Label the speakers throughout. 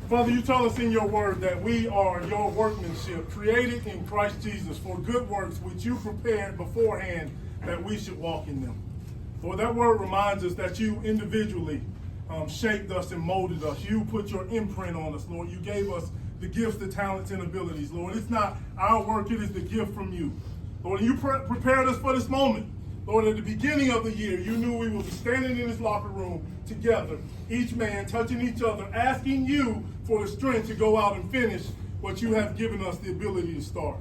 Speaker 1: Father, you tell us in your word that we are your workmanship, created in Christ Jesus for good works, which you prepared beforehand that we should walk in them. Lord, that word reminds us that you individually shaped us and molded us. You put your imprint on us, Lord. You gave us the gifts, the talents, and abilities, Lord. It's not our work, it is the gift from you. Lord, you prepared us for this moment. Lord, at the beginning of the year, you knew we would be standing in this locker room together, each man touching each other, asking you for the strength to go out and finish what you have given us the ability to start.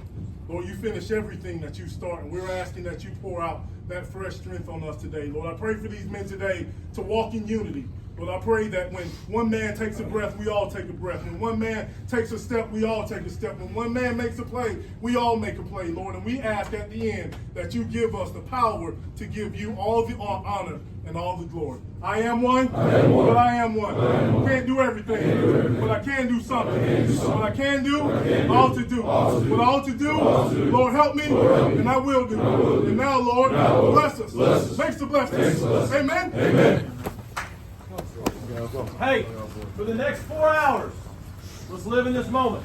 Speaker 1: Lord, you finish everything that you start, and we're asking that you pour out that fresh strength on us today. Lord, I pray for these men today to walk in unity. Lord, I pray that when one man takes a breath, we all take a breath. When one man takes a step, we all take a step. When one man makes a play, we all make a play, Lord. And we ask at the end that you give us the power to give you all the honor and all the glory. I am one, but I am one. I can't do everything, but I can do something. What I can do, all to do. What all to do, Lord, help me, and I will do. And now, Lord, bless us. Makes the blessings. Amen. Amen.
Speaker 2: Hey, for the next 4 hours, let's live in this moment,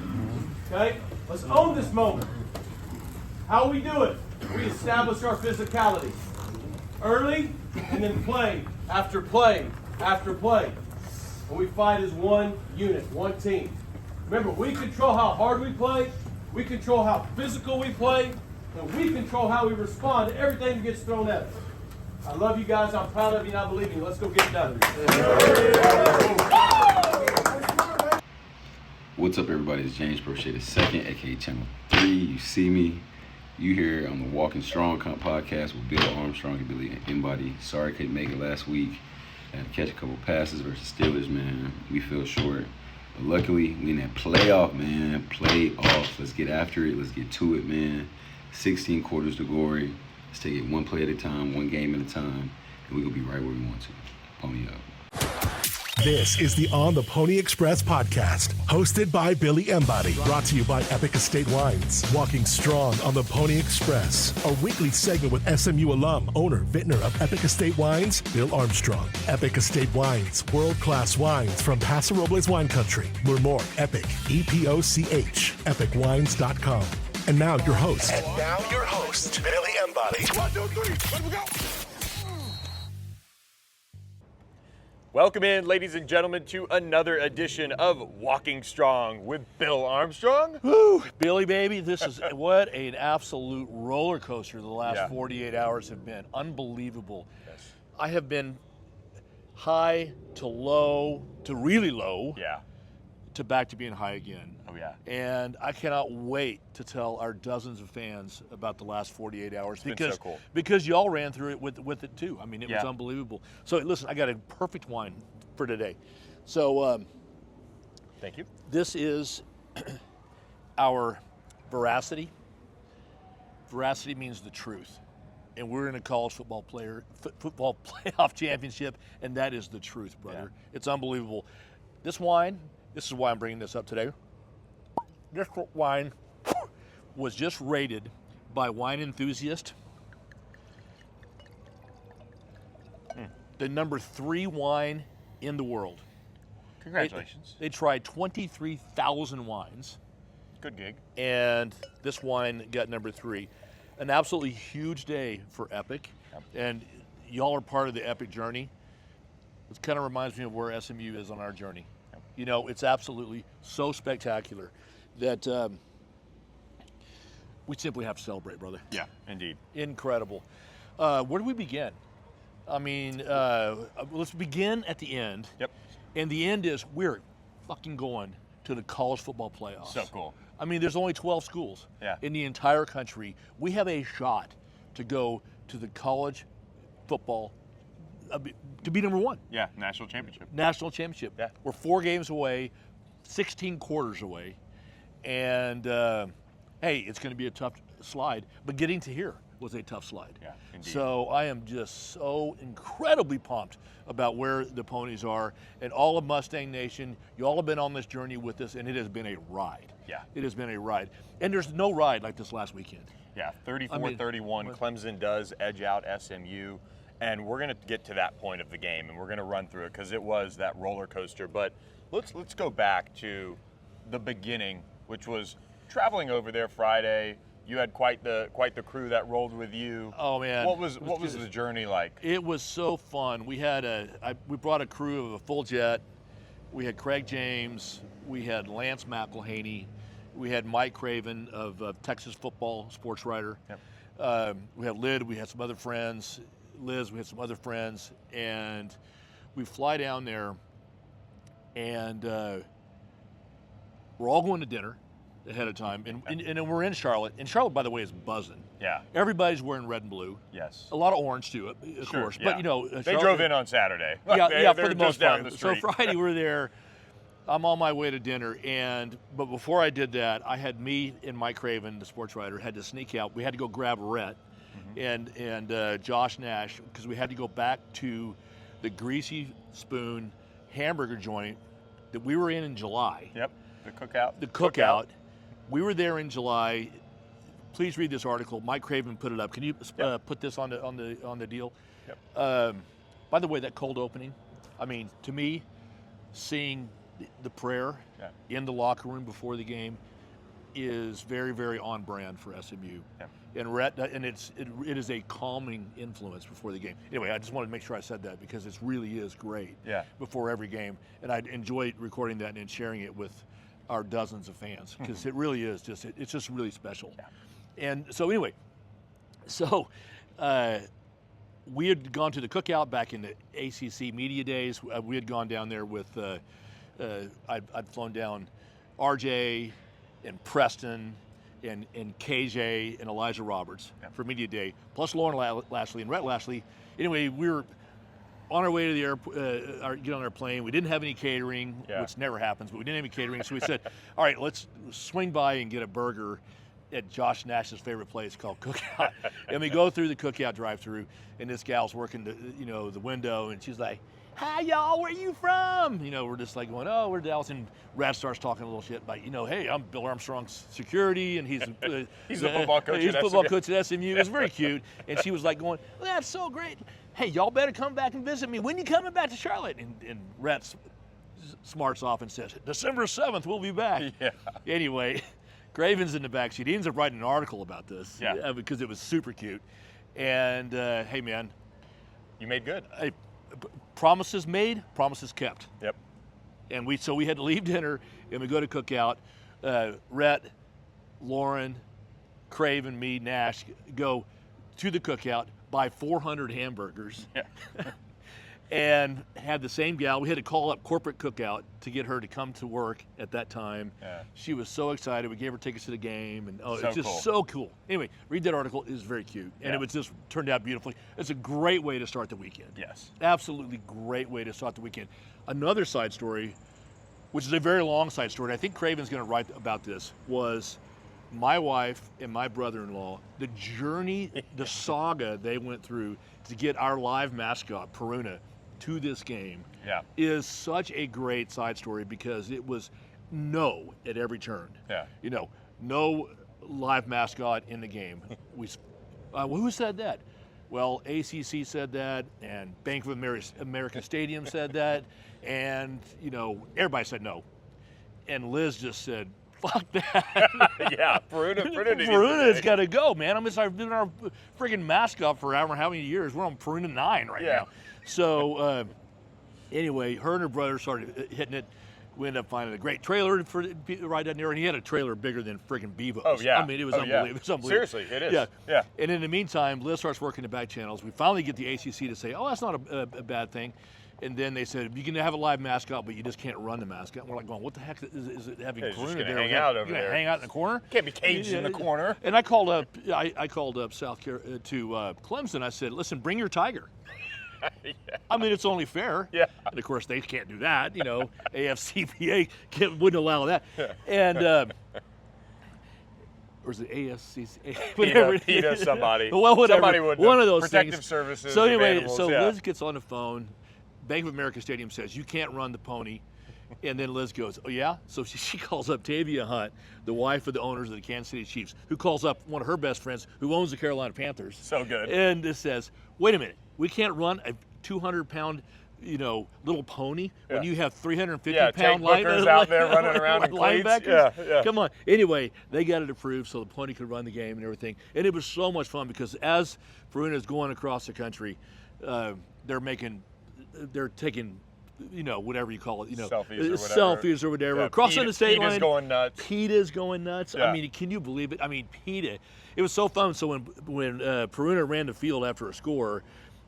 Speaker 2: okay? Let's own this moment. How we do it? We establish our physicality early and then play after play after play. And we fight as one unit, one team. Remember, we control how hard we play, we control how physical we play, and we control how we respond to everything that gets thrown at us. I love you guys. I'm proud of you, and I believe in you. Let's go get it done.
Speaker 3: What's up, everybody? It's James Brochet II, aka Channel 3. You see me. You here on the Walking Strong podcast with Bill Armstrong and Billy Embody. Sorry I couldn't make it last week. I had to catch a couple passes versus Steelers, man. We fell short. But luckily, we in that playoff, man. Playoff. Let's get after it. Let's get to it, man. 16 quarters to glory. Let's take it one play at a time, one game at a time, and we're going to be right where we want to. Pony up.
Speaker 4: This is the On the Pony Express podcast, hosted by Billy Embody, brought to you by Epic Estate Wines. Walking strong on the Pony Express, a weekly segment with SMU alum, owner, vintner of Epic Estate Wines, Bill Armstrong. Epic Estate Wines, world-class wines from Paso Robles wine country. Learn more, Epic, EPOCH, epicwines.com. And now your host. Billy Embody.
Speaker 5: 1, 2, 3, let me go.
Speaker 6: Welcome in, ladies and gentlemen, to another edition of Walking Strong with Bill Armstrong.
Speaker 7: Woo, Billy, baby, this is what an absolute roller coaster the last 48 hours have been. Unbelievable.
Speaker 6: Yes.
Speaker 7: I have been high to low to really low to back to being high again.
Speaker 6: Oh, yeah.
Speaker 7: And I cannot wait to tell our dozens of fans about the last 48 hours
Speaker 6: It's so cool.
Speaker 7: because y'all ran through it with it too. I mean, it was unbelievable. So listen, I got a perfect wine for today. So
Speaker 6: thank you.
Speaker 7: this is our veracity. Veracity means the truth. And we're in a college football playoff championship, and that is the truth, brother.
Speaker 6: Yeah.
Speaker 7: It's unbelievable. This wine, this is why I'm bringing this up today. This wine was just rated by Wine Enthusiast the number 3 wine in the world.
Speaker 6: Congratulations.
Speaker 7: They tried 23,000 wines.
Speaker 6: Good gig.
Speaker 7: And this wine got number 3. An absolutely huge day for Epic.
Speaker 6: Yep.
Speaker 7: And y'all are part of the Epic journey. It kind of reminds me of where SMU is on our journey.
Speaker 6: Yep.
Speaker 7: You know, it's absolutely so spectacular that we simply have to celebrate, brother.
Speaker 6: Yeah, indeed.
Speaker 7: Incredible. Where do we begin? I mean, let's begin at the end.
Speaker 6: Yep.
Speaker 7: And the end is we're fucking going to the college football playoffs.
Speaker 6: So cool.
Speaker 7: I mean, there's only 12 schools in the entire country. We have a shot to go to the college football, to be number 1.
Speaker 6: Yeah, national championship.
Speaker 7: National championship.
Speaker 6: Yeah.
Speaker 7: We're 4 games away, 16 quarters away. And, hey, it's going to be a tough slide. But getting to here was a tough slide.
Speaker 6: Yeah, indeed.
Speaker 7: So I am just so incredibly pumped about where the ponies are. And all of Mustang Nation, you all have been on this journey with us, and it has been a ride.
Speaker 6: Yeah.
Speaker 7: It has been a ride. And there's no ride like this last weekend.
Speaker 6: Yeah, 34-31, Clemson does edge out SMU. And we're going to get to that point of the game, and we're going to run through it because it was that roller coaster. But let's go back to the beginning, which was traveling over there Friday. You had quite the crew that rolled with you.
Speaker 7: Oh man,
Speaker 6: what was the journey like?
Speaker 7: It was so fun. We brought a crew of a full jet. We had Craig James, we had Lance McElhaney, we had Mike Craven of Texas football, sports writer. Yep. We had Lyd, we had some other friends. Liz, we had some other friends, and we fly down there, and we're all going to dinner ahead of time, and we're in Charlotte. And Charlotte, by the way, is buzzing.
Speaker 6: Yeah.
Speaker 7: Everybody's wearing red and blue.
Speaker 6: Yes.
Speaker 7: A lot of orange too, of
Speaker 6: Sure,
Speaker 7: course.
Speaker 6: yeah.
Speaker 7: But
Speaker 6: they drove in on Saturday.
Speaker 7: Yeah,
Speaker 6: they're
Speaker 7: for the
Speaker 6: just
Speaker 7: most
Speaker 6: down
Speaker 7: part.
Speaker 6: the
Speaker 7: So
Speaker 6: street.
Speaker 7: Friday we're there. I'm on my way to dinner, but before I did that, I had me and Mike Craven, the sports writer, had to sneak out. We had to go grab Rhett and Josh Nash because we had to go back to the Greasy Spoon hamburger joint that we were in July.
Speaker 6: Yep. The cookout.
Speaker 7: The cookout. We were there in July. Please read this article. Mike Craven put it up. Can you put this on the deal?
Speaker 6: Yep.
Speaker 7: By the way, that cold opening, I mean, to me, seeing the prayer in the locker room before the game is very, very on brand for SMU.
Speaker 6: Yeah.
Speaker 7: And it is a calming influence before the game. Anyway, I just wanted to make sure I said that because it really is great before every game. And I enjoy recording that and sharing it with our dozens of fans because it really is it's just really special. Yeah. And so anyway, we had gone to the cookout back in the ACC media days. We had gone down there with, I'd flown down RJ and Preston and KJ and Elijah Roberts for media day, plus Lauren Lashley and Rhett Lashley. Anyway, we were on our way to the airport, get on our plane. We didn't have any catering, which never happens, but we didn't have any catering. So we said, all right, let's swing by and get a burger at Josh Nash's favorite place called Cookout. And we go through the Cookout drive-through, and this gal's working the window, and she's like, hi, y'all, where you from? We're just like going, oh, we're Dallas. And Rad starts talking a little shit about, hey, I'm Bill Armstrong's security, and he's
Speaker 6: the football coach
Speaker 7: he's
Speaker 6: at
Speaker 7: football
Speaker 6: SMU.
Speaker 7: Coach at SMU. It was very cute. And she was like going, well, that's so great. Hey, y'all better come back and visit me. When you coming back to Charlotte? And Rhett smarts off and says, December 7th, we'll be back. Yeah. Anyway, Craven's in the backseat. He ends up writing an article about this because it was super cute. And, hey, man.
Speaker 6: You made good.
Speaker 7: Promises made, promises kept.
Speaker 6: Yep.
Speaker 7: And we had to leave dinner, and we go to Cookout. Rhett, Lauren, Craven, me, Nash go to the Cookout, buy 400 hamburgers, and had the same gal. We had to call up Corporate Cookout to get her to come to work at that time. Yeah. She was so excited. We gave her tickets to the game, and it's just so cool. Anyway, read that article. It was very cute, and it was just turned out beautifully. It's a great way to start the weekend.
Speaker 6: Yes.
Speaker 7: Absolutely great way to start the weekend. Another side story, which is a very long side story, and I think Craven's going to write about this, was my wife and my brother-in-law, the journey, the saga they went through to get our live mascot, Peruna, to this game is such a great side story because it was no at every turn. Yeah. No live mascot in the game. Who said that? Well, ACC said that, and Bank of America Stadium said that, and everybody said no. And Liz just said, fuck that. Peruna's got to go, man. I've been our friggin' mascot for how many years? We're on Peruna 9 right now. So anyway, her and her brother started hitting it. We ended up finding a great trailer for right down there, and he had a trailer bigger than friggin' Bevo's.
Speaker 6: Oh, yeah.
Speaker 7: I mean, it was unbelievable. It was unbelievable.
Speaker 6: Seriously, it is. Yeah.
Speaker 7: And in the meantime, Liz starts working the back channels. We finally get the ACC to say, oh, that's not a bad thing. And then they said, you can have a live mascot, but you just can't run the mascot. And we're like going, what the heck is it having Peruna there?
Speaker 6: Hang out over there.
Speaker 7: Hang out in the corner?
Speaker 6: Can't be caged in the corner.
Speaker 7: And I called up South Carolina to Clemson. I said, listen, bring your tiger. I mean, it's only fair. Yeah. And of course, they can't do that. AFCPA wouldn't allow that. And or is it ASCC?
Speaker 6: PETA, somebody.
Speaker 7: Well, whatever.
Speaker 6: Somebody would.
Speaker 7: One of those
Speaker 6: Protective
Speaker 7: things.
Speaker 6: services.
Speaker 7: So anyway,
Speaker 6: animals,
Speaker 7: Liz gets on the phone. Bank of America Stadium says you can't run the pony. And then Liz goes, oh, yeah? So she calls up Tavia Hunt, the wife of the owners of the Kansas City Chiefs, who calls up one of her best friends who owns the Carolina Panthers.
Speaker 6: So good.
Speaker 7: And it says, wait a minute, we can't run a 200-pound, little pony when you have 350-pound
Speaker 6: hookers out there running around in cleats.
Speaker 7: linebackers?
Speaker 6: Yeah.
Speaker 7: Come on. Anyway, they got it approved so the pony could run the game and everything. And it was so much fun because as Faruna is going across the country, they're taking whatever you call it,
Speaker 6: selfies or whatever.
Speaker 7: Yeah, crossing the state line.
Speaker 6: PETA's going nuts.
Speaker 7: PETA's going nuts.
Speaker 6: Yeah.
Speaker 7: I mean, can you believe it? I mean, PETA. It was so fun. So when Peruna ran the field after a score,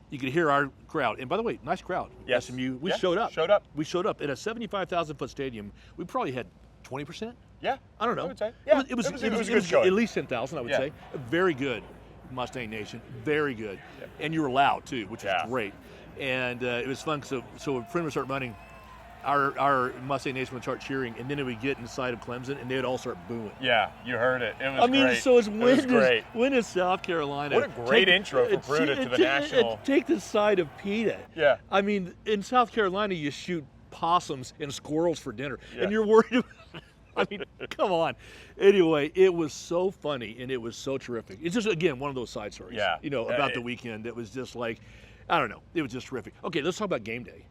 Speaker 7: you could hear our crowd. And by the way, nice crowd.
Speaker 6: Yes.
Speaker 7: SMU. We
Speaker 6: Yeah,
Speaker 7: showed up.
Speaker 6: showed up.
Speaker 7: We showed up at a 75,000-foot stadium. We probably had 20%.
Speaker 6: Yeah.
Speaker 7: I don't know.
Speaker 6: I would say. Yeah.
Speaker 7: It was
Speaker 6: a good showing.
Speaker 7: at least 10,000, I would
Speaker 6: Yeah.
Speaker 7: say. Very good, Mustang Nation. Very good. Yeah. And you were loud too, which was great. And it was fun. So when Prima started running, our Mustang Nation would start cheering, and then it would get inside of Clemson, and they would all start booing.
Speaker 6: Yeah, you heard it. It was great.
Speaker 7: So it's
Speaker 6: great.
Speaker 7: when is South Carolina?
Speaker 6: What a great intro for Pruda to the national.
Speaker 7: Take the side of PETA.
Speaker 6: Yeah.
Speaker 7: I mean, in South Carolina, you shoot possums and squirrels for dinner,
Speaker 6: Yeah.
Speaker 7: and you're worried about I mean, come on. Anyway, it was so funny, and it was so terrific. It's just, again, one of those side stories,
Speaker 6: Yeah.
Speaker 7: About the weekend. It was just like, I don't know. It was just terrific. Okay, let's talk about game day.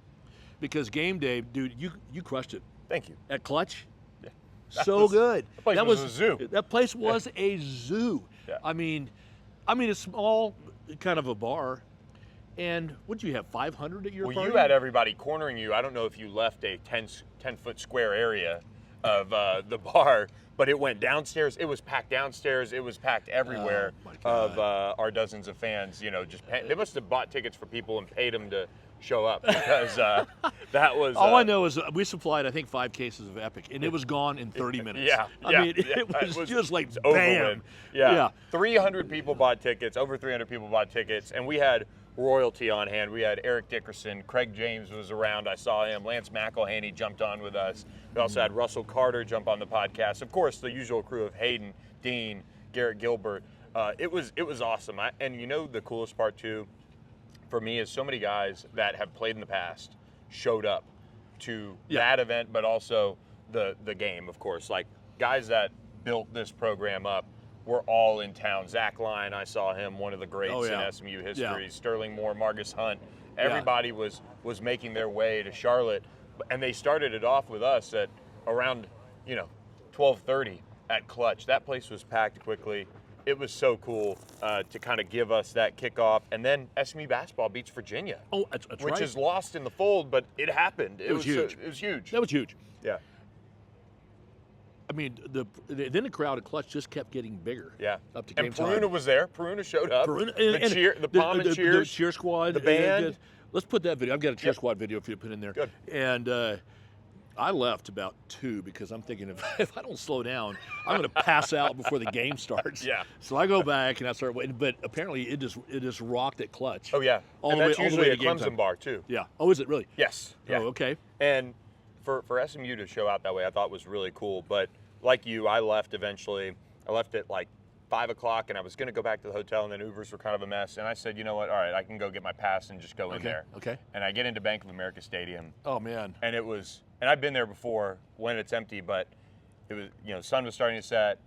Speaker 7: Because game day, dude, you crushed it.
Speaker 6: Thank you.
Speaker 7: At Clutch?
Speaker 6: Yeah.
Speaker 7: So good.
Speaker 6: That place was a zoo.
Speaker 7: That place was a zoo.
Speaker 6: Yeah.
Speaker 7: I mean, a small kind of a bar. And what did you have, 500 at your party?
Speaker 6: Well, you had everybody cornering you. I don't know if you left a 10-foot square area of the bar, but it went downstairs. It was packed downstairs. It was packed everywhere of our dozens of fans. They must have bought tickets for people and paid them to show up because that was.
Speaker 7: All I know is we supplied, I think, 5 cases of Epoch, and it was gone in 30 minutes. I mean, it was just like bam.
Speaker 6: Yeah. 300 people bought tickets. Over 300 people bought tickets, and we had royalty on hand. We had Eric Dickerson, Craig James was around. I saw him. Lance McElhaney jumped on with us. We also had Russell Carter jump on the podcast. Of course, the usual crew of Hayden, Dean, Garrett Gilbert. It was awesome. And the coolest part too, for me, is so many guys that have played in the past showed up to that event, but also the game, of course. Like guys that built this program up were all in town. Zach Lyon, I saw him, one of the greats in SMU history. Yeah. Sterling Moore, Marcus Hunt. Everybody was making their way to Charlotte, and they started it off with us at around 12:30 at Clutch. That place was packed quickly. It was so cool to kind of give us that kickoff, and then SMU basketball beats Virginia.
Speaker 7: Oh, that's
Speaker 6: which
Speaker 7: right.
Speaker 6: is lost in the fold, but it happened.
Speaker 7: It was huge.
Speaker 6: It was huge.
Speaker 7: That was huge.
Speaker 6: Yeah.
Speaker 7: I mean, then the crowd at Clutch just kept getting bigger.
Speaker 6: Yeah.
Speaker 7: Up to game
Speaker 6: and Peruna
Speaker 7: time.
Speaker 6: was there. Peruna showed up. The pom and
Speaker 7: the
Speaker 6: cheers.
Speaker 7: cheer squad.
Speaker 6: The band.
Speaker 7: Let's put that video. I've got a cheer squad video for you to put in there.
Speaker 6: Good.
Speaker 7: And I left about 2 because I'm thinking if I don't slow down, I'm going to pass out before the game starts.
Speaker 6: Yeah.
Speaker 7: So I go back and I start waiting. But apparently it just rocked at Clutch.
Speaker 6: Oh, yeah.
Speaker 7: All
Speaker 6: and
Speaker 7: the
Speaker 6: that's
Speaker 7: way,
Speaker 6: usually
Speaker 7: all
Speaker 6: a
Speaker 7: the way to game
Speaker 6: Clemson
Speaker 7: time.
Speaker 6: bar, too.
Speaker 7: Yeah. Oh, is it really?
Speaker 6: Yes. Yeah.
Speaker 7: Oh, okay.
Speaker 6: And for SMU to show out that way, I thought was really cool. But like you, I left eventually. I left at like 5 o'clock, and I was going to go back to the hotel, and then Ubers were kind of a mess. And I said, you know what? All right, I can go get my pass and just go in there.
Speaker 7: Okay.
Speaker 6: And I get into Bank of America Stadium.
Speaker 7: Oh, man.
Speaker 6: And and I've been there before when it's empty, but it was, sun was starting to set.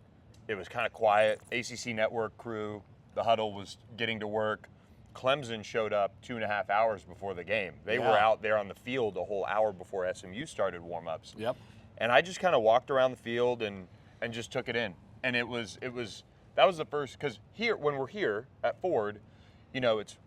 Speaker 6: It was kind of quiet. ACC Network crew, the huddle was getting to work. Clemson showed up 2.5 hours before the game. They were out there on the field a whole hour before SMU started warm-ups.
Speaker 7: Yep.
Speaker 6: And I just kind of walked around the field and just took it in. And that was the first, because when we're here at Ford,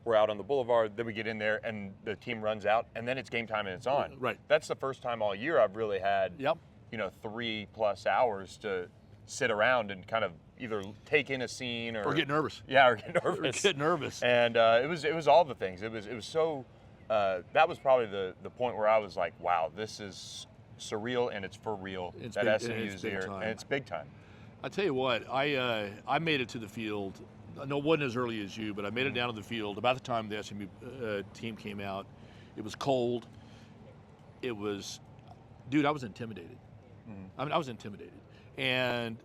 Speaker 6: we're out on the boulevard, then we get in there and the team runs out, and then it's game time and it's on.
Speaker 7: Right.
Speaker 6: That's the first time all year I've really had 3+ hours to sit around and kind of either take in a scene or
Speaker 7: get nervous.
Speaker 6: Yeah, or get nervous.
Speaker 7: Or get nervous.
Speaker 6: And it was all the things. It was so that was probably the point where I was like, wow, this is surreal and it's for real. That SMU is here, and it's big time.
Speaker 7: I tell you what, I made it to the field. No, it wasn't as early as you, but I made it down to the field about the time the SMU team came out. It was cold. It was, dude, I was intimidated. I mean, I was intimidated. And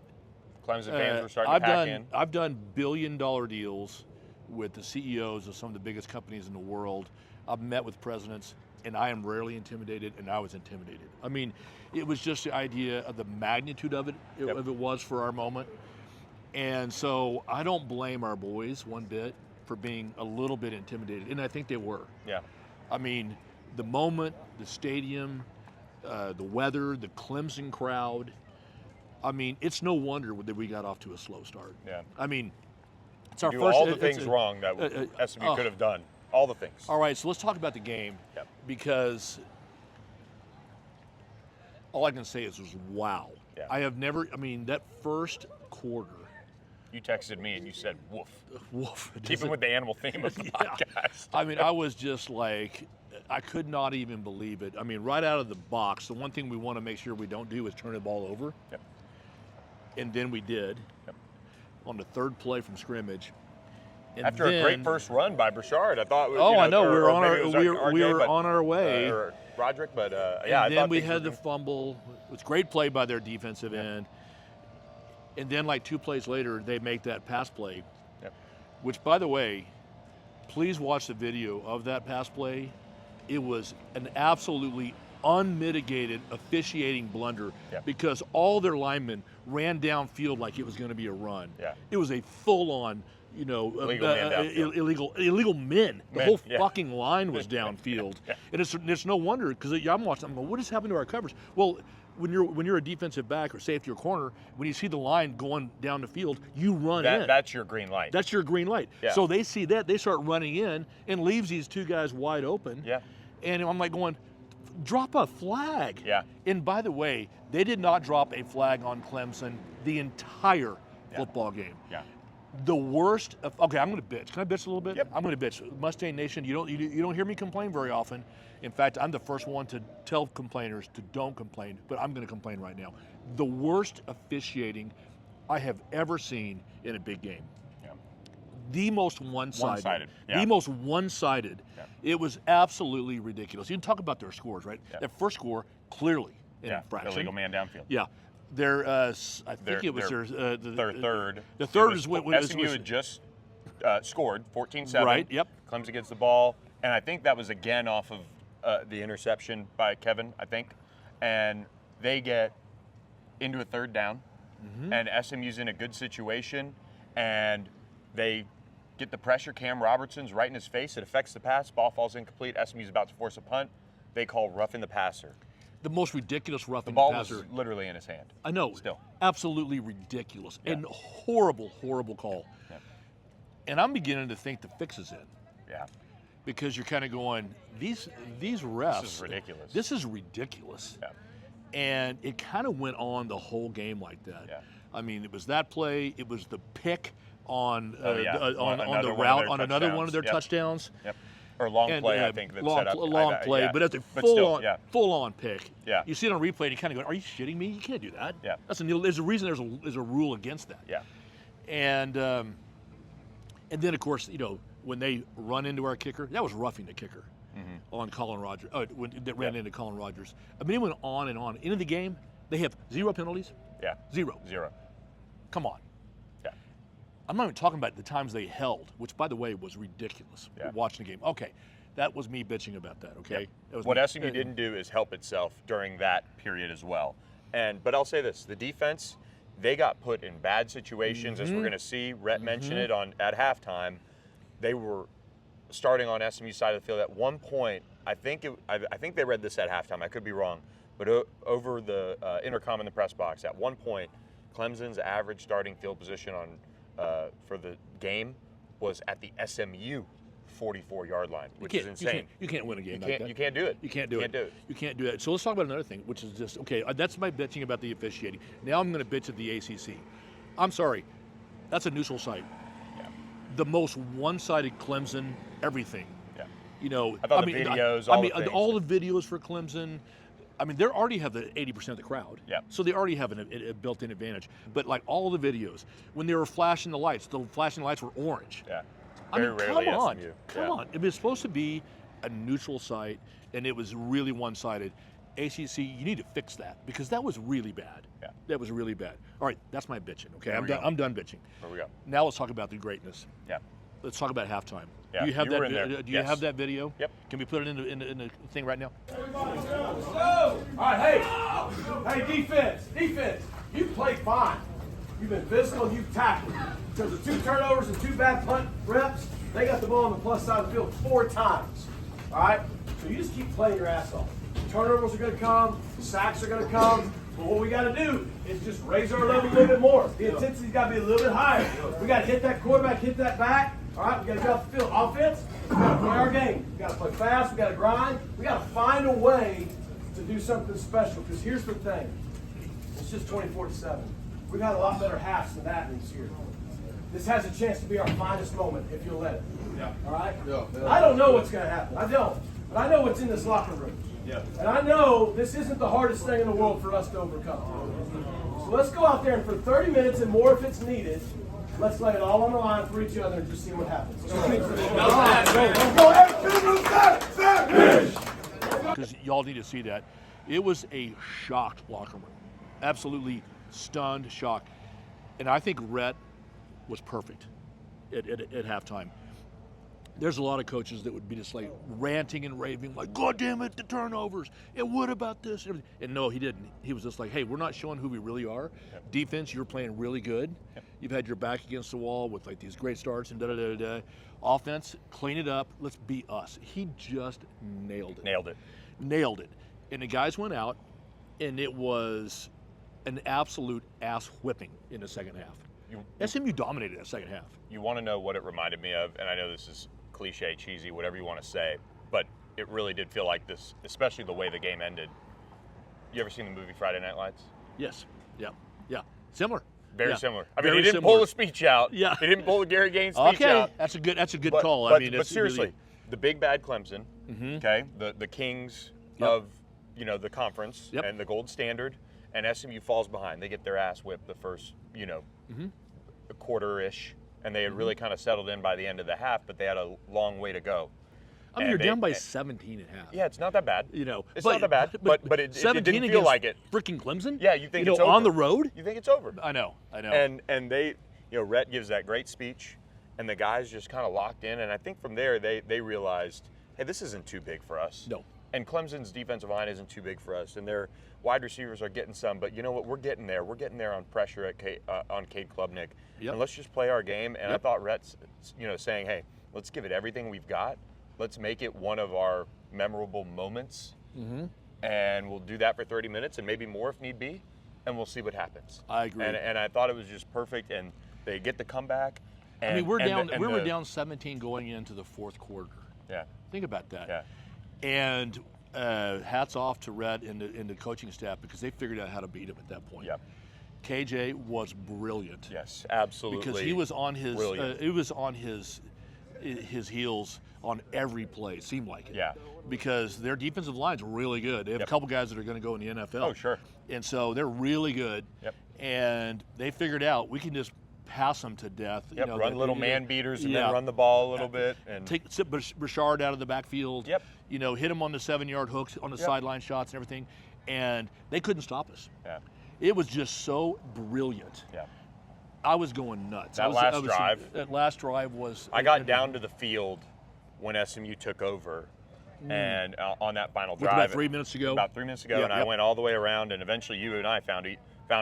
Speaker 6: Clemson fans were starting to pack in.
Speaker 7: I've done billion-dollar deals with the CEOs of some of the biggest companies in the world. I've met with presidents. and I am rarely intimidated, and I was intimidated. I mean, it was just the idea of the magnitude of it, of it was for our moment. And so I don't blame our boys one bit for being a little bit intimidated, and I think they were.
Speaker 6: Yeah.
Speaker 7: I mean, the moment, the stadium, the weather, the Clemson crowd. I mean, it's no wonder that we got off to a slow start.
Speaker 6: Yeah.
Speaker 7: I mean, it's our
Speaker 6: Do
Speaker 7: first.
Speaker 6: all the things wrong that SMU could have done. All the things.
Speaker 7: All right, so let's talk about the game, because all I can say is wow.
Speaker 6: Yeah.
Speaker 7: I have never. I mean, that first quarter.
Speaker 6: You texted me and you said, "Woof."
Speaker 7: Woof.
Speaker 6: Keeping with the animal theme of the podcast.
Speaker 7: I mean, I was just like, I could not even believe it. I mean, right out of the box, the one thing we want to make sure we don't do is turn the ball over.
Speaker 6: Yep.
Speaker 7: And then we did on the third play from scrimmage. And
Speaker 6: After a great first run by Burchard, I thought.
Speaker 7: I know, we were on our way.
Speaker 6: Or Roderick, but
Speaker 7: yeah. And then we had the fumble. It was a great play by their defensive end. And then, like 2 plays later, they make that pass play, which, by the way, please watch the video of that pass play. It was an absolutely unmitigated officiating blunder because all their linemen ran downfield like it was going to be a run. Yeah. It was a full-on, illegal men. The whole fucking line was downfield, and it's no wonder because I'm watching. I'm going, what is happening to our coverage? Well, when you're a defensive back or safety or corner, when you see the line going down the field, you run in.
Speaker 6: That's your green light.
Speaker 7: That's your green light. Yeah. So they see that, they start running in and leaves these 2 guys wide open. Yeah. And I'm like going, drop a flag. Yeah. And by the way, they did not drop a flag on Clemson the entire football game. Yeah. The worst. Okay, I'm going to bitch. Can I bitch a little bit? Yep. I'm going to bitch. Mustang Nation, you don't hear me complain very often. In fact, I'm the first one to tell complainers to don't complain, but I'm going to complain right now. The worst officiating I have ever seen in a big game. Yeah. The most one-sided. Yeah. The most one-sided. Yeah. It was absolutely ridiculous. You can talk about their scores, right? Yeah. That first score, clearly an infraction.
Speaker 6: Illegal man downfield.
Speaker 7: Yeah. I think it was their
Speaker 6: third.
Speaker 7: The third is when
Speaker 6: SMU had just scored 14-7.
Speaker 7: Right. Yep.
Speaker 6: Clemson gets the ball, and I think that was again off of the interception by Kevin, I think, and they get into a third down, and SMU's in a good situation, and they get the pressure. Cam Robertson's right in his face. It affects the pass. Ball falls incomplete. SMU's about to force a punt. They call roughing the passer.
Speaker 7: The most ridiculous roughing
Speaker 6: the
Speaker 7: the passer.
Speaker 6: The ball was literally in his hand.
Speaker 7: I know.
Speaker 6: Still.
Speaker 7: Absolutely ridiculous. And horrible, horrible call. Yeah. And I'm beginning to think the fix is in. Yeah. Because you're kind of going, these refs.
Speaker 6: This is ridiculous.
Speaker 7: This is ridiculous. Yeah. And it kind of went on the whole game like that. Yeah. I mean, it was that play. It was the pick on the route on another one of their touchdowns. Yep.
Speaker 6: Or long play, I think, that set up.
Speaker 7: Long play, but that's a full-on pick. Yeah. You see it on replay, and you kind of go, are you shitting me? You can't do that. Yeah. There's a reason there's a rule against that. Yeah. And then, of course, when they run into our kicker, that was roughing the kicker on Colin Rogers. When they ran into Colin Rogers. I mean, it went on and on. Into the game, they have 0 penalties. Yeah. Zero. Come on. I'm not even talking about the times they held, which, by the way, was ridiculous. Watching the game. Okay, that was me bitching about that. Okay.
Speaker 6: Yeah. What SMU didn't do is help itself during that period as well. But I'll say this: the defense, they got put in bad situations, as we're going to see. Rhett mentioned it at halftime. They were starting on SMU's side of the field at one point. I think they read this at halftime. I could be wrong, but over the intercom in the press box, at one point, Clemson's average starting field position for the game was at the SMU 44-yard line, which is insane.
Speaker 7: You can't win a game like that.
Speaker 6: You can't do it.
Speaker 7: You can't do it. So let's talk about another thing, which is just, okay, that's my bitching about the officiating. Now I'm going to bitch at the ACC. I'm sorry. That's a neutral site. Yeah. The most one-sided Clemson everything.
Speaker 6: Yeah. I thought the videos,
Speaker 7: all the videos for Clemson. I mean, they already have the 80% of the crowd. Yeah. So they already have a built-in advantage. But like all the videos, when they were flashing the lights were orange. Yeah. Come on. I mean, it's supposed to be a neutral site, and it was really one-sided. ACC, you need to fix that because that was really bad. Yeah. That was really bad. All right, that's my bitching. Okay, I'm done bitching.
Speaker 6: There we go.
Speaker 7: Now let's talk about the greatness.
Speaker 6: Yeah.
Speaker 7: let's talk about halftime.
Speaker 6: Yeah,
Speaker 7: Do you have
Speaker 6: you
Speaker 7: that?
Speaker 6: were in there.
Speaker 7: Do you
Speaker 6: Yes.
Speaker 7: have that video?
Speaker 6: Yep.
Speaker 7: Can we put it in the thing right now?
Speaker 2: All right, hey, defense. You played fine. You've been physical, you've tackled. Because of 2 turnovers and 2 bad punt reps, they got the ball on the plus side of the field 4 times. All right? So you just keep playing your ass off. Turnovers are going to come, sacks are going to come. But what we got to do is just raise our level a little bit more. The intensity's got to be a little bit higher. We got to hit that quarterback, hit that back. All right, we got to get off the field. Offense, we got to play our game. We got to play fast. We got to grind. We got to find a way to do something special. Because here's the thing: it's just 24-7. We've had a lot better halves than that this year. This has a chance to be our finest moment if you'll let it.
Speaker 6: Yeah.
Speaker 2: All right.
Speaker 6: Yeah.
Speaker 2: I don't know what's going to happen. I don't. But I know what's in this locker room.
Speaker 6: Yeah.
Speaker 2: And I know this isn't the hardest thing in the world for us to overcome. So let's go out there and for 30 minutes and more if it's needed, let's lay it all on the line for each other and just see what happens.
Speaker 7: Because y'all need to see that. It was a shocked locker room. Absolutely stunned, shocked. And I think Rhett was perfect at halftime. There's a lot of coaches that would be just like ranting and raving, like, God damn it, the turnovers, and what about this? And no, he didn't. He was just like, hey, we're not showing who we really are. Yep. Defense, you're playing really good. Yep. You've had your back against the wall with like these great starts and da-da-da-da-da. Offense, clean it up. Let's be us. He just nailed it. Nailed it. And the guys went out, and it was an absolute ass whipping in the second half. SMU dominated that second half.
Speaker 6: You want to know what it reminded me of, and I know this is cliche, cheesy, whatever you want to say, but it really did feel like this, especially the way the game ended. You ever seen the movie Friday Night Lights?
Speaker 7: Yes. Yeah. Similar.
Speaker 6: Very similar. I mean,
Speaker 7: Very
Speaker 6: he didn't
Speaker 7: similar.
Speaker 6: pull the speech out.
Speaker 7: Yeah.
Speaker 6: He didn't pull the Gary Gaines speech out.
Speaker 7: That's a good
Speaker 6: But,
Speaker 7: call.
Speaker 6: But,
Speaker 7: I mean,
Speaker 6: but seriously,
Speaker 7: really,
Speaker 6: the big bad Clemson, okay, the kings of the conference and the gold standard, and SMU falls behind. They get their ass whipped the first a quarter-ish, and they had really kind of settled in by the end of the half, but they had a long way to go.
Speaker 7: I mean, you're down by 17 and a half.
Speaker 6: Yeah, it's not that bad. It's
Speaker 7: but,
Speaker 6: not that bad, but it didn't feel like it.
Speaker 7: Freaking Clemson?
Speaker 6: Yeah, you think it's over.
Speaker 7: On the road?
Speaker 6: You think it's over.
Speaker 7: I know.
Speaker 6: And they, Rhett gives that great speech, and the guys just kind of locked in, and I think from there they realized, hey, this isn't too big for us.
Speaker 7: No.
Speaker 6: And Clemson's defensive line isn't too big for us, and their wide receivers are getting some, but you know what? We're getting there. We're getting there on pressure on Cade Klubnik, and let's just play our game. And I thought Rhett's, saying, hey, let's give it everything we've got. Let's make it one of our memorable moments, and we'll do that for 30 minutes and maybe more if need be, and we'll see what happens.
Speaker 7: I agree.
Speaker 6: And I thought it was just perfect, and they get the comeback. And,
Speaker 7: I mean, we were
Speaker 6: the,
Speaker 7: down 17 going into the fourth quarter.
Speaker 6: Yeah.
Speaker 7: Think about that.
Speaker 6: Yeah.
Speaker 7: And hats off to Rhett and the coaching staff because they figured out how to beat him at that point.
Speaker 6: Yeah.
Speaker 7: KJ was brilliant.
Speaker 6: Yes, absolutely.
Speaker 7: Because he was on his his heels on every play. It seemed like it.
Speaker 6: Yeah.
Speaker 7: Because their defensive line's really good. They have a couple guys that are going to go in the NFL.
Speaker 6: Oh, sure.
Speaker 7: And so they're really good.
Speaker 6: Yep.
Speaker 7: And they figured out we can just pass them to death.
Speaker 6: Yep. Run little man beaters and then run the sit
Speaker 7: Bouchard out of the backfield.
Speaker 6: Yep.
Speaker 7: Hit him on the 7-yard hooks, on the sideline shots and everything. And they couldn't stop us.
Speaker 6: Yeah.
Speaker 7: It was just so brilliant.
Speaker 6: Yeah.
Speaker 7: I was going nuts.
Speaker 6: That last drive
Speaker 7: was.
Speaker 6: I got down to the field when SMU took over, and on that final drive.
Speaker 7: About 3 minutes ago.
Speaker 6: About 3 minutes ago, and I went all the way around, and eventually you and I found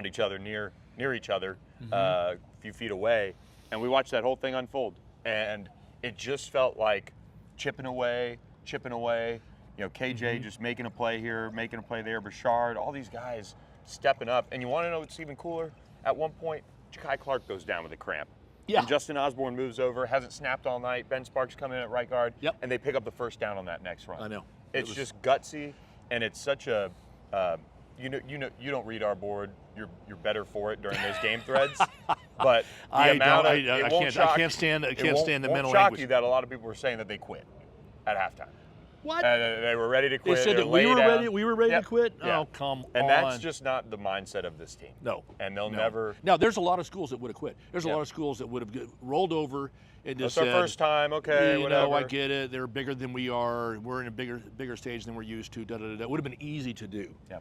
Speaker 6: each other near each other, a few feet away, and we watched that whole thing unfold. And it just felt like chipping away. KJ just making a play here, making a play there. Bouchard, all these guys stepping up. And you want to know what's even cooler? At one point, Ja'Kai Clark goes down with a cramp.
Speaker 7: Yeah.
Speaker 6: And Justin Osborne moves over, hasn't snapped all night. Ben Sparks come in at right guard, and they pick up the first down on that next run.
Speaker 7: I know.
Speaker 6: It's just gutsy, and it's such a you don't read our board. You're better for it during those game threads. But
Speaker 7: I can't stand the mental
Speaker 6: language. It won't shock you that a lot of people were saying that they quit at halftime.
Speaker 7: What?
Speaker 6: They were ready to quit.
Speaker 7: They said that we were ready to quit?
Speaker 6: Yeah.
Speaker 7: Oh, come on.
Speaker 6: And that's just not the mindset of this team.
Speaker 7: No.
Speaker 6: And they'll never.
Speaker 7: Now, there's a lot of schools that would have quit. There's a lot of schools that would have rolled over and just said,
Speaker 6: it's our first time, okay, whatever.
Speaker 7: I get it. They're bigger than we are. We're in a bigger stage than we're used to. It would have been easy to do.
Speaker 6: Yeah.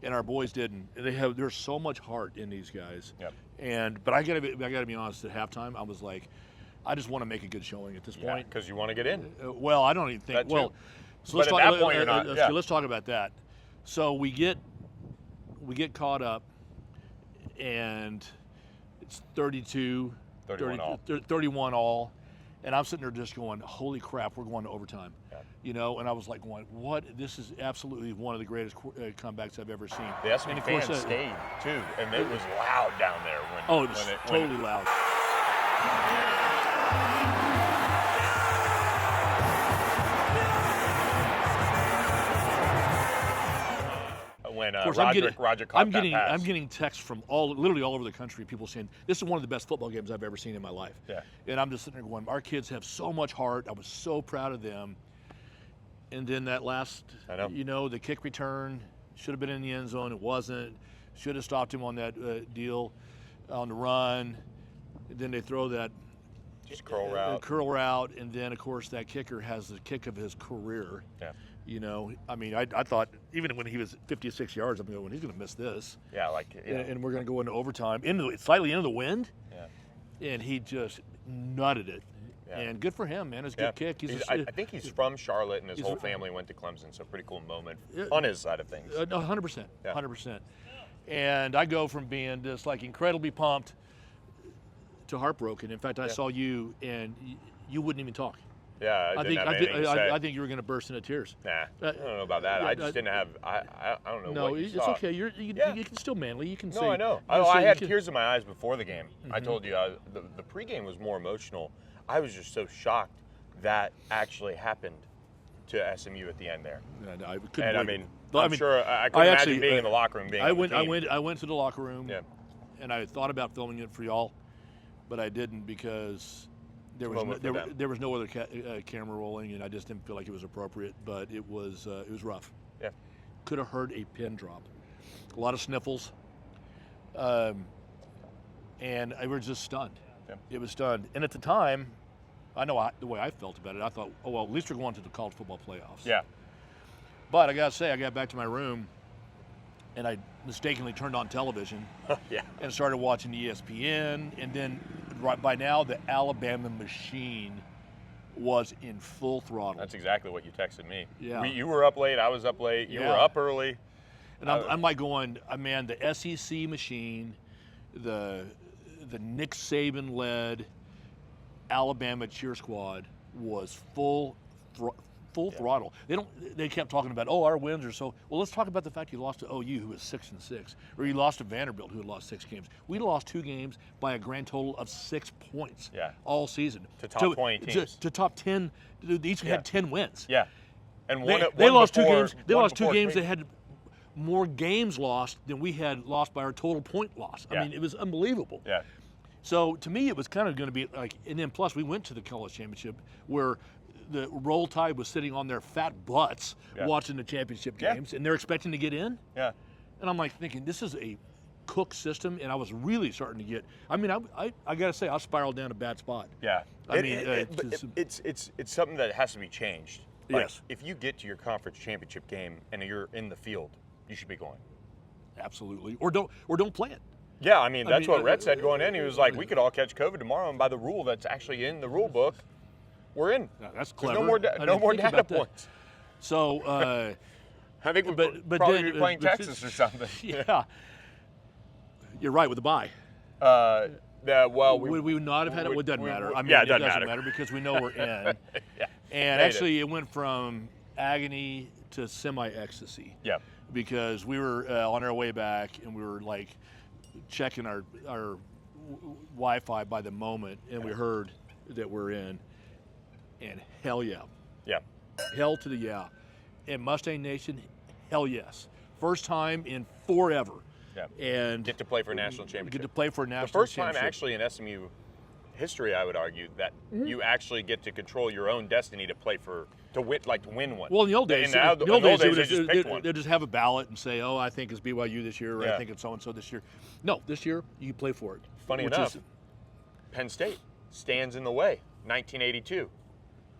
Speaker 7: And our boys didn't. There's so much heart in these guys.
Speaker 6: Yep.
Speaker 7: But I gotta be honest. At halftime, I was like, I just want to make a good showing at this point.
Speaker 6: Because you want to get in.
Speaker 7: Well, I don't even think.
Speaker 6: That too.
Speaker 7: Well, so
Speaker 6: But
Speaker 7: let's
Speaker 6: at
Speaker 7: talk.
Speaker 6: that point, you're not. Yeah.
Speaker 7: Let's talk about that. So we get caught up, and it's 32,
Speaker 6: 31 all.
Speaker 7: 31 all, and I'm sitting there just going, "Holy crap, we're going to overtime."
Speaker 6: Yeah.
Speaker 7: You know, and I was like, "What? This is absolutely one of the greatest comebacks I've ever seen."
Speaker 6: The SMU
Speaker 7: And of
Speaker 6: fans
Speaker 7: course,
Speaker 6: stayed too, and it was loud down there when.
Speaker 7: Oh, it was
Speaker 6: when
Speaker 7: totally loud.
Speaker 6: When
Speaker 7: Of course,
Speaker 6: Roger caught
Speaker 7: I'm
Speaker 6: that
Speaker 7: getting,
Speaker 6: pass.
Speaker 7: I'm getting texts from literally all over the country. People saying this is one of the best football games I've ever seen in my life.
Speaker 6: Yeah.
Speaker 7: And I'm just sitting there going, our kids have so much heart. I was so proud of them. And then that last,
Speaker 6: I know.
Speaker 7: you know, the kick return should have been in the end zone. It wasn't. Should have stopped him on that deal on the run. And then they throw that
Speaker 6: Just curl route.
Speaker 7: curl route, and then of course that kicker has the kick of his career.
Speaker 6: Yeah.
Speaker 7: You know, I mean, I thought even when he was 56 yards, I'm going, he's going to miss this.
Speaker 6: Yeah, like. Yeah.
Speaker 7: And we're going to go into overtime, slightly into the wind.
Speaker 6: Yeah.
Speaker 7: And he just nutted it.
Speaker 6: Yeah.
Speaker 7: And good for him, man. It's a
Speaker 6: Yeah.
Speaker 7: good kick.
Speaker 6: I think he's from Charlotte, and his
Speaker 7: he's-
Speaker 6: whole family went to Clemson, so pretty cool moment
Speaker 7: Yeah.
Speaker 6: on his side of things.
Speaker 7: No, 100%.
Speaker 6: Yeah.
Speaker 7: 100%. And I go from being just like incredibly pumped to heartbroken. In fact, I saw you, and you wouldn't even talk.
Speaker 6: Yeah, I didn't have anything to say.
Speaker 7: I think you were going to burst into tears.
Speaker 6: Nah, I don't know about that. I just didn't have. I don't know
Speaker 7: No,
Speaker 6: what you
Speaker 7: it's
Speaker 6: saw.
Speaker 7: okay. You can still manly. You can
Speaker 6: No,
Speaker 7: say.
Speaker 6: I know.
Speaker 7: you can
Speaker 6: I
Speaker 7: say-
Speaker 6: had
Speaker 7: you can-
Speaker 6: tears in my eyes before the game. I told you the pregame was more emotional. I was just so shocked that actually happened to SMU at the end there.
Speaker 7: And I couldn't
Speaker 6: And I
Speaker 7: believe
Speaker 6: mean,
Speaker 7: it.
Speaker 6: I'm sure I couldn't imagine
Speaker 7: actually,
Speaker 6: being in the locker room being.
Speaker 7: I
Speaker 6: on the
Speaker 7: went.
Speaker 6: team.
Speaker 7: I went to the locker room.
Speaker 6: Yeah.
Speaker 7: And I thought about filming it for y'all, but I didn't because there was
Speaker 6: Moment for them.
Speaker 7: there was no other camera rolling, and I just didn't feel like it was appropriate. But it was rough.
Speaker 6: Yeah.
Speaker 7: Could have heard a pin drop. A lot of sniffles. And I was just stunned.
Speaker 6: Yeah.
Speaker 7: It was stunned. And at the time, I know the way I felt about it. I thought, oh well, at least we're going to the college football playoffs.
Speaker 6: Yeah.
Speaker 7: But I gotta say, I got back to my room, and I mistakenly turned on television.
Speaker 6: Yeah.
Speaker 7: And started watching ESPN, and then by now the Alabama machine was in full throttle.
Speaker 6: That's exactly what you texted me.
Speaker 7: Yeah.
Speaker 6: You were up late. I was up late. You were
Speaker 7: Yeah.
Speaker 6: up early.
Speaker 7: And I'm like going, man, the SEC machine, the Nick Saban led Alabama cheer squad was full throttle. They kept talking about, our wins are so. Well, let's talk about the fact you lost to OU, who was 6-6, or you lost to Vanderbilt, who had lost 6 games. We lost 2 games by a grand total of 6 points.
Speaker 6: Yeah.
Speaker 7: All season
Speaker 6: To top 20 teams.
Speaker 7: To top 10. They each had 10 wins.
Speaker 6: Yeah. And
Speaker 7: They lost 2
Speaker 6: before-
Speaker 7: games. They
Speaker 6: one
Speaker 7: lost 2
Speaker 6: before
Speaker 7: games.
Speaker 6: me.
Speaker 7: They had more games lost than we had lost by our total point loss. I
Speaker 6: Yeah.
Speaker 7: mean, it was unbelievable.
Speaker 6: Yeah.
Speaker 7: So to me, it was kind of going to be like, and then plus we went to the college championship where the Roll Tide was sitting on their fat butts
Speaker 6: Yeah.
Speaker 7: watching the championship
Speaker 6: Yeah.
Speaker 7: games, and they're expecting to get in.
Speaker 6: Yeah.
Speaker 7: And I'm like thinking, this is a cook system, and I was really starting to get. I mean, I got to say, I spiraled down a bad spot.
Speaker 6: Yeah.
Speaker 7: I mean,
Speaker 6: it's something that has to be changed. Like,
Speaker 7: Yes.
Speaker 6: If you get to your conference championship game and you're in the field, you should be going.
Speaker 7: Absolutely, or don't play it.
Speaker 6: Yeah, I mean, that's
Speaker 7: mean,
Speaker 6: what Red said going in. He was like, we could all catch COVID tomorrow, and by the rule that's actually in the rule book, we're in.
Speaker 7: Now, that's
Speaker 6: There's
Speaker 7: clever.
Speaker 6: no more,
Speaker 7: I didn't
Speaker 6: no more
Speaker 7: think
Speaker 6: data
Speaker 7: about that.
Speaker 6: points.
Speaker 7: So,
Speaker 6: I think we'll
Speaker 7: but
Speaker 6: probably
Speaker 7: then,
Speaker 6: be playing
Speaker 7: but-
Speaker 6: Texas or something.
Speaker 7: yeah, you're right with the bye.
Speaker 6: Well,
Speaker 7: Would we not have had it? Well, it doesn't matter. I mean,
Speaker 6: yeah,
Speaker 7: it doesn't matter because we know we're in.
Speaker 6: Yeah.
Speaker 7: And
Speaker 6: Made
Speaker 7: actually, it went from agony to semi-ecstasy.
Speaker 6: Yeah.
Speaker 7: Because we were on our way back, and we were like checking our Wi-Fi by the moment, and we heard that we're in. And hell yeah,
Speaker 6: Yeah.
Speaker 7: hell to the yeah. And Mustang Nation, hell yes. First time in forever.
Speaker 6: Yeah.
Speaker 7: And
Speaker 6: Get to play for a national championship.
Speaker 7: Get to play for a
Speaker 6: The
Speaker 7: national
Speaker 6: first time
Speaker 7: championship.
Speaker 6: actually in SMU history, I would argue, that
Speaker 7: Mm-hmm.
Speaker 6: you actually get to control your own destiny to play for, to win one.
Speaker 7: Well, in the old days,
Speaker 6: In the old days, they just picked one.
Speaker 7: they'd just have a ballot and say, I think it's BYU this year, or
Speaker 6: Yeah.
Speaker 7: I think it's so-and-so this year. No, this year, you play for it.
Speaker 6: Funny
Speaker 7: which
Speaker 6: enough,
Speaker 7: is-
Speaker 6: Penn State stands in the way. 1982.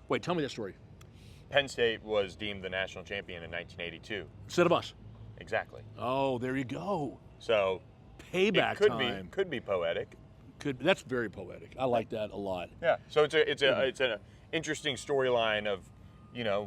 Speaker 7: wait, tell me that story.
Speaker 6: Penn State was deemed the national champion in 1982.
Speaker 7: Instead of us.
Speaker 6: Exactly.
Speaker 7: Oh, there you go.
Speaker 6: So
Speaker 7: Payback
Speaker 6: it could
Speaker 7: time.
Speaker 6: be poetic.
Speaker 7: That's very poetic. I like that a lot.
Speaker 6: Yeah. So it's an interesting storyline of,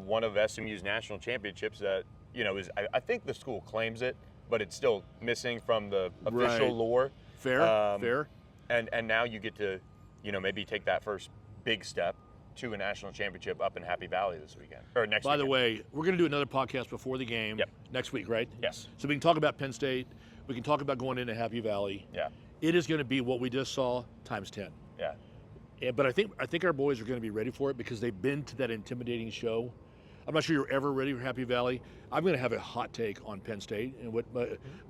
Speaker 6: one of SMU's national championships that, is I think the school claims it, but it's still missing from the official
Speaker 7: Right.
Speaker 6: lore.
Speaker 7: Fair.
Speaker 6: And now you get to, maybe take that first big step to a national championship up in Happy Valley this weekend or next.
Speaker 7: By the
Speaker 6: weekend.
Speaker 7: way, we're going to do another podcast before the game
Speaker 6: Yep.
Speaker 7: next week, right?
Speaker 6: Yes.
Speaker 7: So we can talk about Penn State. We can talk about going into Happy Valley.
Speaker 6: Yeah.
Speaker 7: It is going to be what we just saw times 10.
Speaker 6: Yeah.
Speaker 7: But I think our boys are going to be ready for it because they've been to that intimidating show. I'm not sure you're ever ready for Happy Valley. I'm going to have a hot take on Penn State and what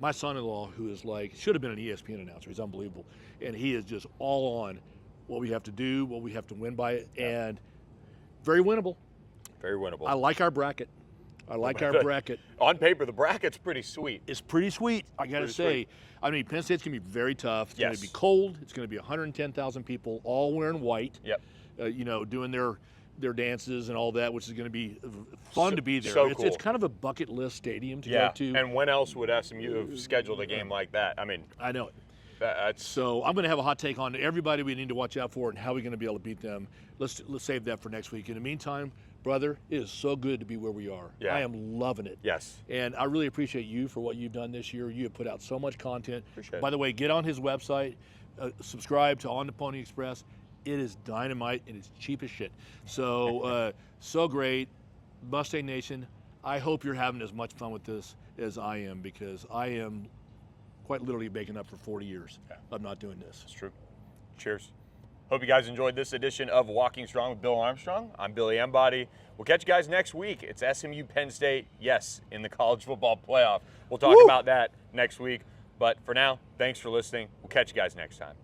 Speaker 7: my son-in-law, who is should have been an ESPN announcer. He's unbelievable, and he is just all on what we have to do, what we have to win by it, and very winnable.
Speaker 6: Very winnable.
Speaker 7: I like our bracket.
Speaker 6: Good.
Speaker 7: Bracket.
Speaker 6: On paper, the bracket's pretty sweet.
Speaker 7: It's pretty sweet, I got to
Speaker 6: Pretty
Speaker 7: say.
Speaker 6: sweet.
Speaker 7: I mean, Penn State's going to be very tough. It's going
Speaker 6: Yes.
Speaker 7: to be cold. It's going to be 110,000 people all wearing white.
Speaker 6: Yep.
Speaker 7: Doing their dances and all that, which is going to be fun to be there.
Speaker 6: So
Speaker 7: It's
Speaker 6: cool.
Speaker 7: kind of a bucket list stadium to
Speaker 6: Yeah.
Speaker 7: go to.
Speaker 6: And when else would SMU have scheduled a game like that? I mean,
Speaker 7: I know it.
Speaker 6: that's
Speaker 7: So I'm going to have a hot take on everybody we need to watch out for and how we're going to be able to beat them. Let's save that for next week. In the meantime, brother, it is so good to be where we are.
Speaker 6: Yeah.
Speaker 7: I am loving it.
Speaker 6: yes.
Speaker 7: And I really appreciate you for what you've done this year. You have put out so much content.
Speaker 6: Appreciate it.
Speaker 7: By the way, get on his website, subscribe to On the Pony Express. It is dynamite and it's cheap as shit. So, so great. Mustang Nation, I hope you're having as much fun with this as I am because I am quite literally baking up for 40 years of not doing this.
Speaker 6: It's true. Cheers. Hope you guys enjoyed this edition of Walking Strong with Bill Armstrong. I'm Billy Embody. We'll catch you guys next week. It's SMU Penn State, yes, in the college football playoff. We'll talk about that next week. But for now, thanks for listening. We'll catch you guys next time.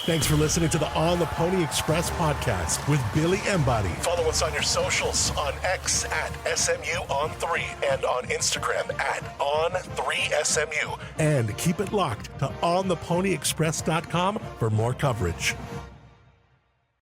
Speaker 4: Thanks for listening to the On the Pony Express podcast with Billy Embody. Follow us on your socials on X at SMU-on3 and on Instagram at On3SMU. And keep it locked to OnThePonyExpress.com for more coverage.